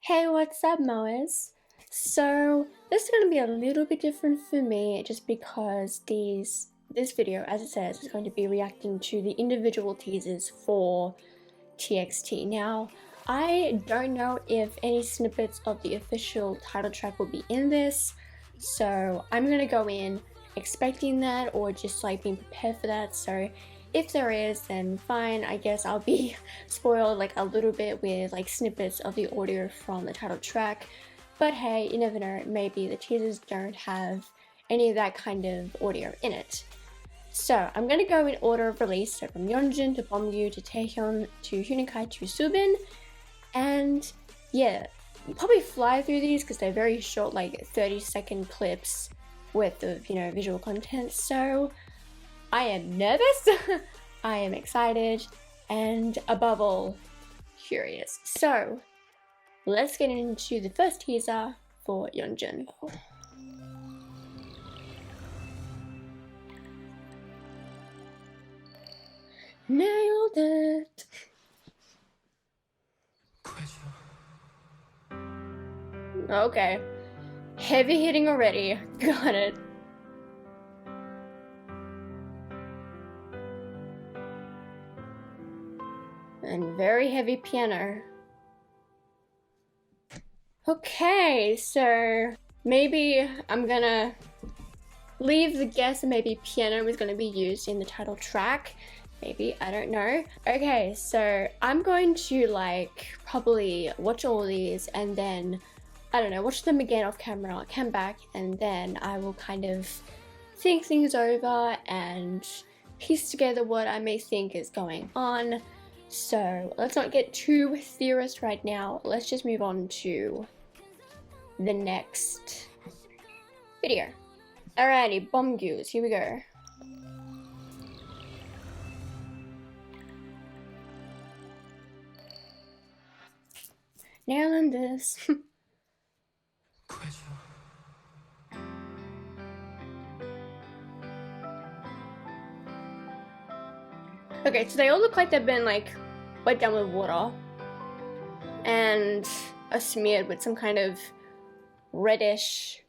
Hey, what's up, Moas? So this is going to be a little bit different for me just because this video, as it says, is going to be reacting to the individual teasers for TXT. Now, I don't know if any snippets of the official title track will be in this, so I'm going to go in expecting that or just like being prepared for that. So if there is, then fine, I guess I'll be spoiled like a little bit with like snippets of the audio from the title track. But hey, you never know, maybe the teasers don't have any of that kind of audio in it. So I'm gonna go in order of release, so from Yeonjun to Beomgyu to Taehyun to Huening-kai to Soobin, and yeah, probably fly through these because they're very short, like 30-second clips worth of visual content. So I am nervous, I am excited, and above all, curious. So let's get into the first teaser for Yeonjun. Nailed it! Okay. Heavy hitting already. Got it. And very heavy piano. Okay, so maybe I'm gonna leave the guess and maybe piano is gonna be used in the title track. Maybe, I don't know. Okay, so I'm going to like probably watch all these and then, I don't know, watch them again off camera, come back, and then I will kind of think things over and piece together what I may think is going on. So let's not get too theorist right now. Let's just move on to the next video. Alrighty, Beomgyus, here we go. Nailing this. Okay, so they all look like they've been like wet down with water and are smeared with some kind of reddish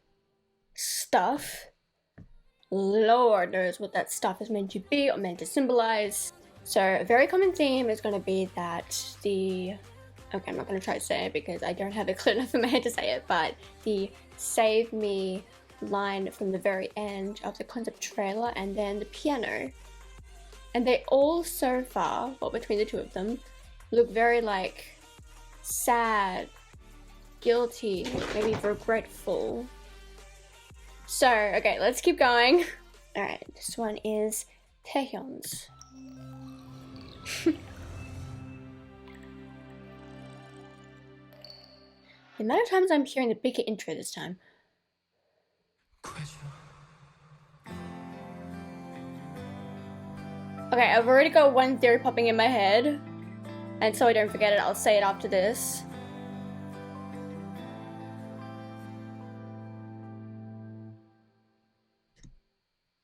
stuff. Lord knows what that stuff is meant to be or meant to symbolize. So a very common theme is going to be that okay, I'm not going to try to say it because I don't have it clear enough in my head to say it, but the save me line from the very end of the concept trailer and then the piano. And they all so far, well, between the two of them, look very like sad, guilty, maybe regretful. So, okay, let's keep going. Alright, this one is Taehyun's. The amount of times I'm hearing the bigger intro this time. Okay, I've already got one theory popping in my head, and so I don't forget it, I'll say it after this.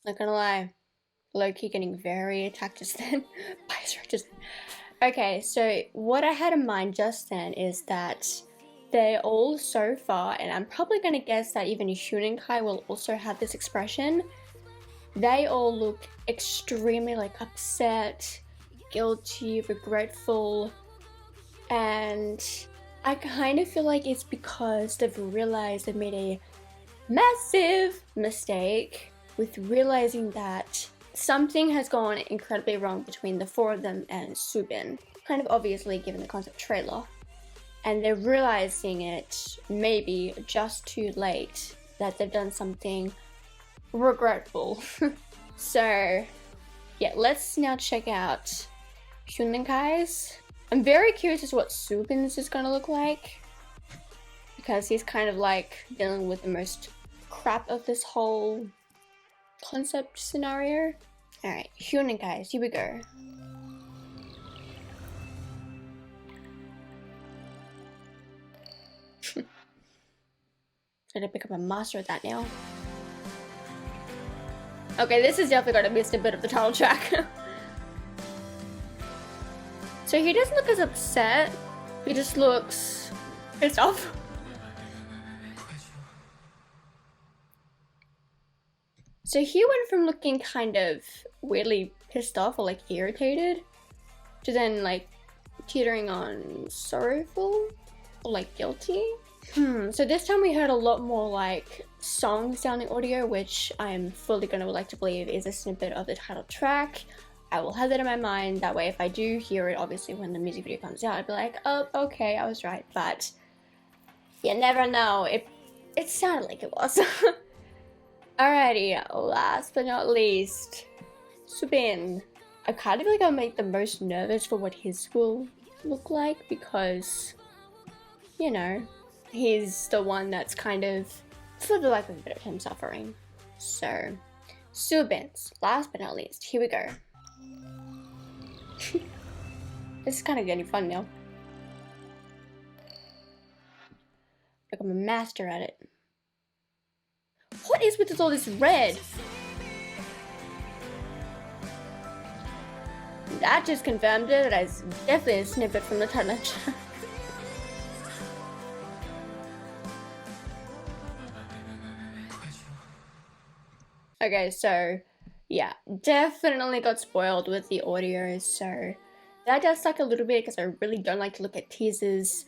Not gonna lie, low-key getting very attacked just then by just. Okay, so what I had in mind just then is that they all so far, and I'm probably gonna guess that even Huening-kai will also have this expression, they all look extremely like upset, guilty, regretful, and I kind of feel like it's because they've realized they've made a massive mistake with realizing that something has gone incredibly wrong between the four of them and Soobin, kind of obviously given the concept trailer, and they're realizing it maybe just too late that they've done something regretful. So yeah, let's now check out Huening-kai's. I'm very curious as to what Soobin's is gonna look like, because he's kind of like dealing with the most crap of this whole concept scenario. Alright, Huening-kai's, here we go. Gotta become a master at that now. Okay, this is definitely gonna be a snippet of the title track. So he doesn't look as upset, he just looks pissed off. So he went from looking kind of weirdly pissed off or like irritated to then like teetering on sorrowful or like guilty. So this time we heard a lot more like songs down the audio, which I'm fully gonna like to believe is a snippet of the title track. I will have that in my mind, that way if I do hear it, obviously when the music video comes out, I'd be like, oh, okay, I was right, but you never know. It sounded like it was. Alrighty, last but not least, Subin. I kind of feel like I'm like the most nervous for what his will look like because, you know, he's the one that's kind of, for the lack of a better term, suffering. So, Subin's, last but not least, here we go. This is kind of getting fun now. Like I'm a master at it. What is with all this red? That just confirmed it. That's definitely a snippet from the title track. Okay, so yeah, definitely got spoiled with the audio, so that does suck a little bit because I really don't like to look at teasers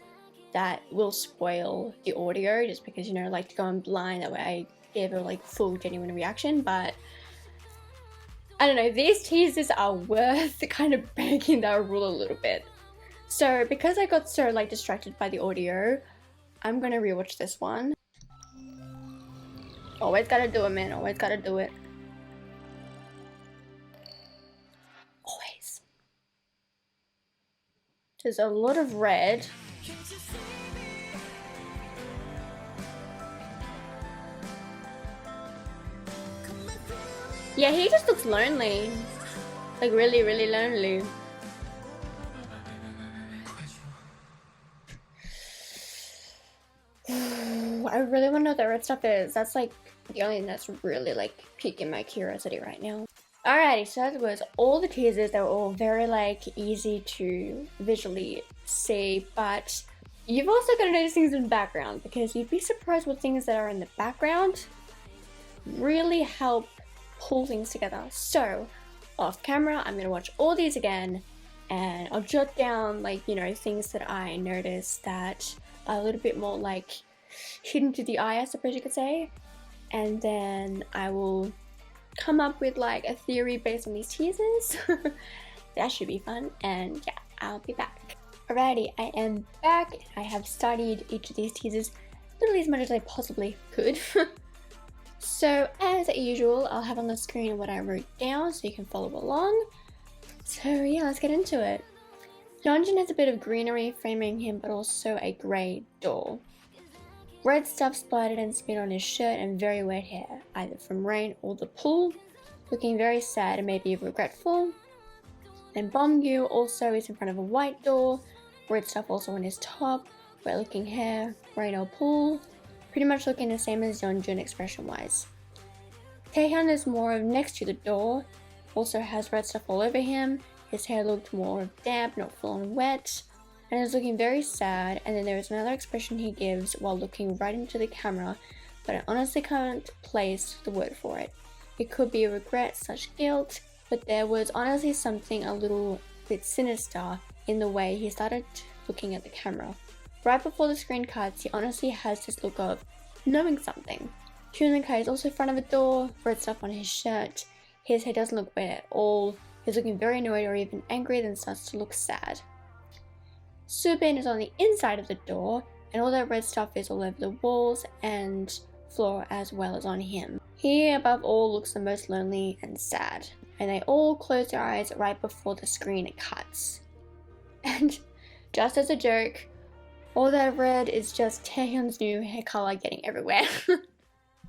that will spoil the audio just because, you know, I like to go in blind, that way I give a like full genuine reaction. But I don't know, these teasers are worth kind of breaking that rule a little bit. So because I got so like distracted by the audio, I'm gonna rewatch this one. Always gotta do it, man, always gotta do it. Always. There's a lot of red. Yeah, he just looks lonely. Like really, really lonely. I really want to know what that red stuff is. That's like the only thing that's really like piquing my curiosity right now. Alrighty, so that was all the teasers. They were all very like easy to visually see, but you've also got to notice things in the background because you'd be surprised what things that are in the background really help pull things together. So off camera, I'm gonna watch all these again and I'll jot down like, you know, things that I noticed that are a little bit more like hidden to the eye, I suppose you could say, and then I will come up with like a theory based on these teasers. That should be fun, and yeah, I'll be back. Alrighty, I am back. I have studied each of these teasers literally as much as I possibly could. So as usual, I'll have on the screen what I wrote down so you can follow along. So yeah, let's get into it. Yeonjun has a bit of greenery framing him, but also a grey door. Red stuff splattered and smeared on his shirt and very wet hair, either from rain or the pool, looking very sad and maybe regretful. Then Bomgyu also is in front of a white door, red stuff also on his top, wet looking hair, rain or pool, pretty much looking the same as Yeonjun expression wise. Taehyun is more of next to the door, also has red stuff all over him, his hair looked more damp, not full on wet, and is looking very sad. And then there is another expression he gives while looking right into the camera, but I honestly can't place the word for it. It could be a regret / guilt, but there was honestly something a little bit sinister in the way he started looking at the camera. Right before the screen cuts, he honestly has this look of knowing something. Hyunjin is also in front of a door, red stuff on his shirt, his hair doesn't look wet at all, he's looking very annoyed or even angry, then starts to look sad. Subin is on the inside of the door, and all that red stuff is all over the walls and floor as well as on him. He above all looks the most lonely and sad, and they all close their eyes right before the screen cuts. And just as a joke, all that red is just Taehyun's new hair color getting everywhere.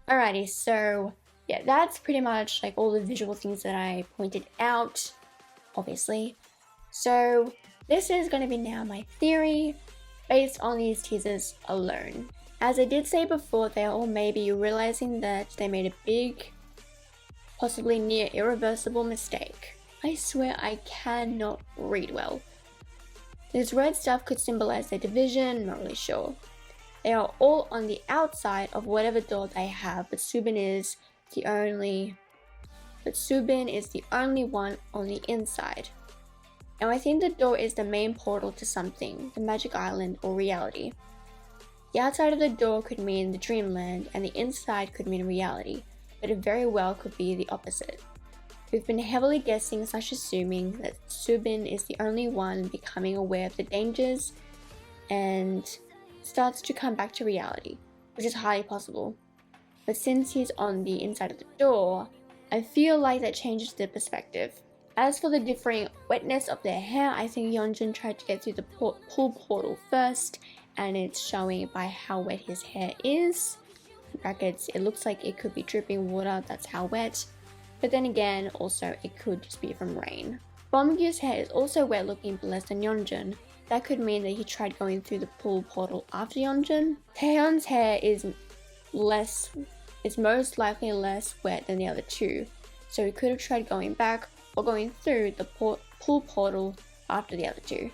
Alrighty, so yeah, that's pretty much like all the visual things that I pointed out, obviously. So this is going to be now my theory based on these teasers alone. As I did say before, they all may be realizing that they made a big, possibly near irreversible mistake. I swear I cannot read well. This red stuff could symbolize their division, not really sure. They are all on the outside of whatever door they have, but Subin is the only one on the inside. Now I think the door is the main portal to something, the magic island or reality. The outside of the door could mean the dreamland and the inside could mean reality, but it very well could be the opposite. We've been heavily guessing / assuming that Subin is the only one becoming aware of the dangers and starts to come back to reality, which is highly possible. But since he's on the inside of the door, I feel like that changes the perspective. As for the differing wetness of their hair, I think Yeonjun tried to get through the pool portal first, and it's showing by how wet his hair is. In brackets, it looks like it could be dripping water, that's how wet. But then again, also it could just be from rain. Beomgil's hair is also wet looking but less than Yeonjun. That could mean that he tried going through the pool portal after Yeonjun. Taehyun's hair is most likely less wet than the other two, so he could have tried going back or going through the pool portal after the other two.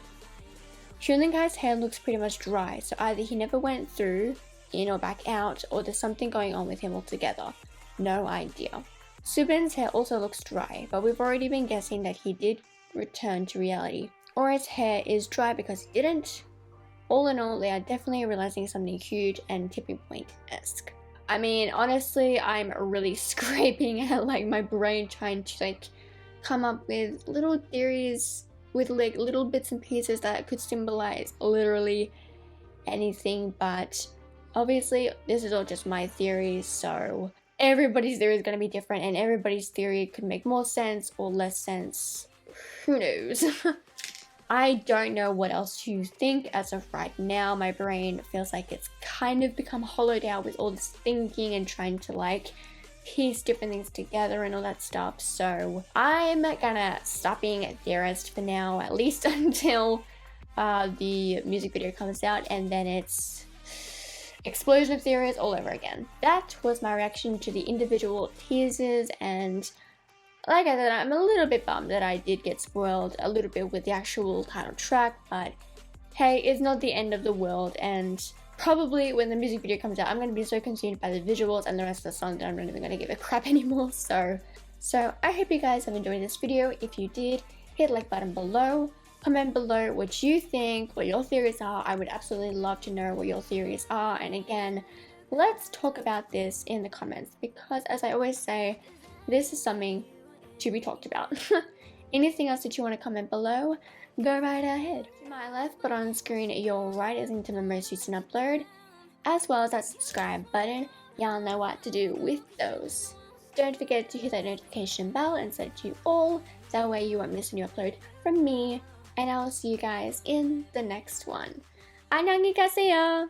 Hyunrinkai's hair looks pretty much dry, so either he never went through, in or back out, or there's something going on with him altogether. No idea. Subin's hair also looks dry, but we've already been guessing that he did return to reality. Or his hair is dry because he didn't. All in all, they are definitely realizing something huge and tipping point-esque. I mean, honestly, I'm really scraping at my brain trying to come up with little theories with little bits and pieces that could symbolize literally anything, but obviously this is all just my theories, so everybody's theory is going to be different and everybody's theory could make more sense or less sense. Who knows? I don't know what else to think as of right now. My brain feels like it's kind of become hollowed out with all this thinking and trying to piece different things together and all that stuff. So I'm gonna stop being a theorist for now, at least until the music video comes out, and then it's explosion of theories all over again. That was my reaction to the individual teasers, and like I said, I'm a little bit bummed that I did get spoiled a little bit with the actual title track, but hey, it's not the end of the world, and probably when the music video comes out, I'm going to be so consumed by the visuals and the rest of the song that I'm not even going to give a crap anymore. So I hope you guys have enjoyed this video. If you did, hit the like button below, comment below what you think, what your theories are. I would absolutely love to know what your theories are, and again, let's talk about this in the comments, because as I always say, this is something to be talked about. Anything else that you want to comment below, go right ahead. To my left, but on screen your right is into my most recent upload, as well as that subscribe button. Y'all know what to do with those. Don't forget to hit that notification bell and set it to all, that way you won't miss a new upload from me, and I'll see you guys in the next one. 안녕히 가세요.